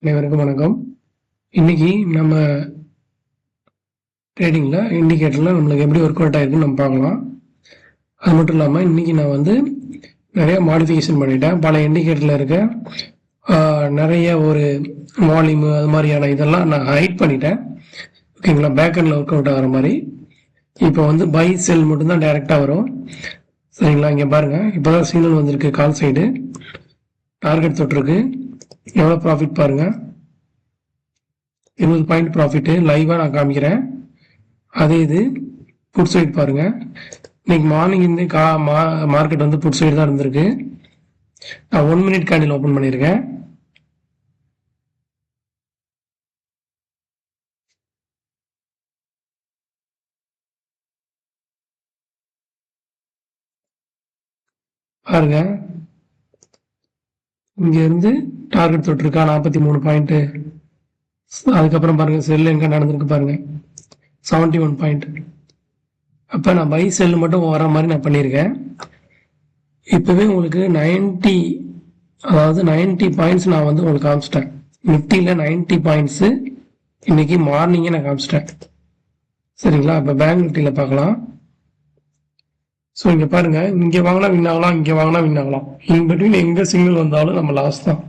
அனைவருக்கும் வணக்கம். இன்னைக்கு நம்ம ட்ரேடிங்ல இண்டிகேட்டர்ல நம்மளுக்கு எப்படி ஒர்க் அவுட் ஆயிருக்குன்னு நம்ம பார்க்கலாம். அது மட்டும் இல்லாமல் இன்னைக்கு நான் நிறைய மாடிஃபிகேஷன் பண்ணிட்டேன். பல இண்டிகேட்டர்ல இருக்க நிறைய ஒரு வால்யூம் அது மாதிரியான இதெல்லாம் நான் ஹைட் பண்ணிட்டேன். ஓகேங்களா, பேக்கெண்டில் ஒர்க் அவுட் ஆகிற மாதிரி. இப்போ பை செல் மட்டும்தான் டைரெக்டாக வரும். சரிங்களா, இங்கே பாருங்க, இப்போதான் சிக்னல் வந்திருக்கு. கால் சைடு டார்கெட் தொட்டிருக்கு. எவ்வளோ ப்ராஃபிட் பாருங்க, 20 பாயிண்ட் ப்ராஃபிட்டு லைவாக நான் காமிக்கிறேன். அதே இது புட் சைடு பாருங்க. இன்னைக்கு மார்னிங் மார்க்கெட் புட் சைடு தான் இருந்திருக்கு. நான் 1 மினிட் கேண்டில் ஓப்பன் பண்ணியிருக்கேன். பாருங்க, இங்க இருந்து டார்கெட் தொட்டிருக்கா 43 பாயிண்ட். அதுக்கப்புறம் பாருங்க செல் எங்க நடந்திருக்கு பாருங்க, 71 பாயிண்ட். அப்ப நான் பை செல் மட்டும் வர மாதிரி நான் பண்ணியிருக்கேன். இப்பவே உங்களுக்கு 90 பாயிண்ட்ஸ் நான் உங்களுக்கு காமிச்சிட்டேன். நிப்டியில 90 பாயிண்ட்ஸ் இன்னைக்கு மார்னிங்கே நான் காமிச்சிட்டேன். சரிங்களா, இப்ப பேங்க் நிப்டியில பார்க்கலாம். ஸோ இங்க பாருங்க, இங்க வாங்கினா வின் ஆகலாம், இங்க வாங்கினா வின் ஆகலாம். இன் பிட்வீன் எங்க சிக்னல் வந்தாலும் நம்ம லாஸ் தான்.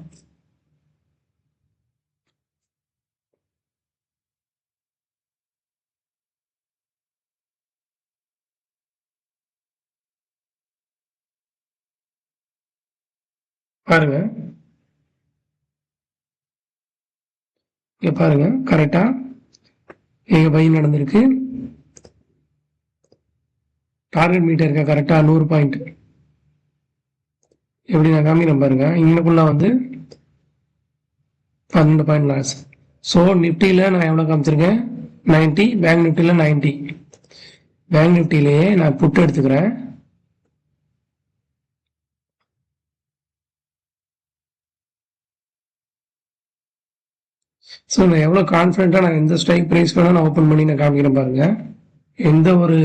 பாருங்க, இங்க பாருங்க, கரெக்டா எங்க பை நடந்திருக்கு. டார்கெட் மீட்டர் இருக்க கரெக்டா 100 பாயிண்ட். எப்படி நான் காமிக்கிறேன் பாருங்க. இன்னுக்குள்ள 12 பாயிண்ட் லாஸ். ஸோ நிப்டியில நான் எவ்வளவு காமிச்சிருக்கேன், 90. பேங்க் நிப்டியில 90. பேங்க் நிப்டிலேயே நான் புட்டு எடுத்துக்கிறேன். ஸோ நான் எவ்வளோ கான்ஃபிடென்ட்டாக நான் எந்த ஸ்ட்ரைக் ப்ரைஸ் வேணால் நான் ஓப்பன் பண்ணி நான் காமிக்கிறேன் பாருங்க. எந்த ஒரு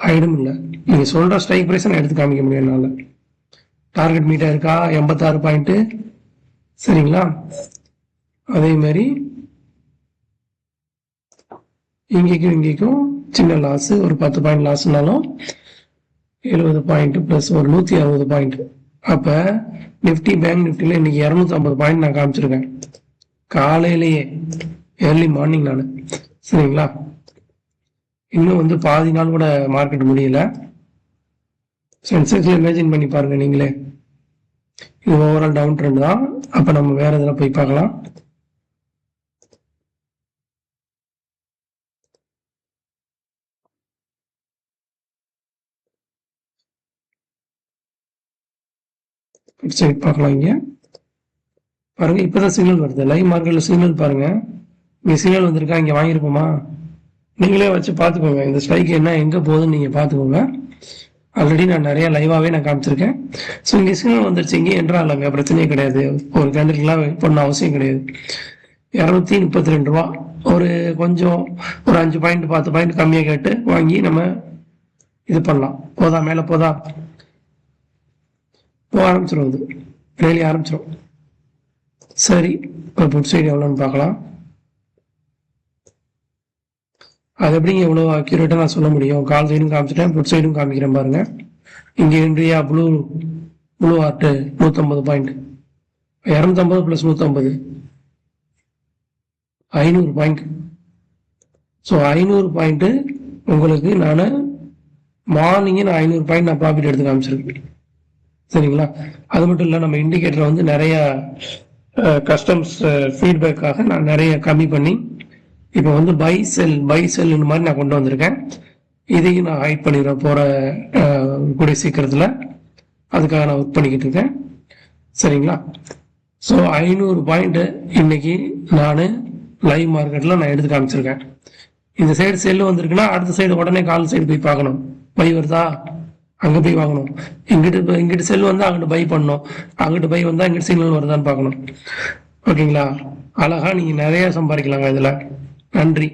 ஐடும் இல்லை. நீங்கள் சொல்கிற ஸ்ட்ரைக் ப்ரைஸை நான் எடுத்து காமிக்க முடியும் என்னால். டார்கெட் மீட்டாக இருக்கா 86 பாயிண்ட்டு. சரிங்களா, அதே மாதிரி இங்கேக்கும் சின்ன லாஸ், ஒரு 10 பாயிண்ட் லாஸ்னாலும் 70 பாயிண்ட் ப்ளஸ் ஒரு 160 பாயிண்ட். அப்போ நிஃப்டி பேங்க் நிஃப்டியில் இன்னைக்கு 250 பாயிண்ட் நான் காமிச்சிருக்கேன் காலையிலேயே, ஏர்லி மார்னிங் நான். சரிங்களா, இன்னும் பாதி நாள் கூட மார்க்கெட் முடியல. சென்செக்ஸ்ல இமேஜின் பண்ணி பாருங்க நீங்களே. இது ஓவரால் டவுன் ட்ரெண்ட் தான். அப்ப நம்ம வேற இதில் போய் பார்க்கலாம். சைட் பார்க்கலாம். இங்க பாருங்க, இப்பதான் சிக்னல் வருது. லைவ் மார்க்கெட்ல சிக்னல் பாருங்க. இங்க சிக்னல் வந்திருக்கா, இங்க வாங்கியிருப்போமா? நீங்களே வச்சு பார்த்துக்கோங்க. இந்த ஸ்ட்ரைக் என்ன எங்க போகுதுன்னு நீங்க பார்த்துக்கோங்க. ஆல்ரெடி நான் நிறைய லைவாவே நான் காமிச்சிருக்கேன். ஸோ இங்கே சிக்னல் வந்துருச்சு, இங்கே என்றாலங்க பிரச்சனையே கிடையாது. ஒரு கேண்டிலுக்குலாம் வெயிட் பண்ண அவசியம் கிடையாது. 232 ரூபா, ஒரு கொஞ்சம் ஒரு 5 பாயிண்ட் 10 பாயிண்ட் கம்மியாக கேட்டு வாங்கி நம்ம இது பண்ணலாம். போதா மேலே போதா போக ஆரம்பிச்சிடும். இது டெய்லி ஆரம்பிச்சிடும். சரி, இப்போ புட் சைடு எவ்வளோன்னு பார்க்கலாம். அது எப்படிங்க எவ்வளோ அக்யூரேட்டாக நான் சொல்ல முடியும்? கால் சைடும் காமிச்சிட்டேன், புட் சைடும் காமிக்கிறேன் பாருங்க. இங்கே இன்றையா ப்ளூ ஆர்ட்டு 150 point, 250 plus 150 500 point. So 500 point உங்களுக்கு நான் மார்னிங்கே நான் 500 பாயிண்ட் நான் ப்ராஃபிட் எடுத்து காமிச்சிருக்கேன். சரிங்களா, அது மட்டும் இல்லை, நம்ம இண்டிகேட்டர் நிறைய கஸ்டம்ஸ் ஃபீட்பேக்காக நான் நிறைய கம்மி பண்ணி இப்போ பை செல் மாதிரி நான் கொண்டு வந்திருக்கேன். இதையும் நான் ஹைட் பண்ணிடுறேன் போற கூடிய சீக்கிரத்தில். அதுக்காக நான் ஒர்க் பண்ணிக்கிட்டு இருக்கேன். சரிங்களா, ஸோ 500 பாயிண்ட் இன்னைக்கு நான் லைவ் மார்க்கெட்டில் நான் எடுத்து காமிச்சிருக்கேன். இந்த சைடு செல்லு வந்திருக்குன்னா அடுத்த சைடு உடனே கால் சைடு போய் பார்க்கணும். பை வருதா, அங்கே போய் வாங்கணும். இங்கிட்டு செல் அங்கிட்டு பை பண்ணணும். அங்கிட்டு பை வந்தால் இங்கிட்டு சிக்னல் வருதான்னு பார்க்கணும். ஓகேங்களா, அழகா நீங்கள் நிறைய சம்பாதிக்கலாங்க இதில். நன்றி.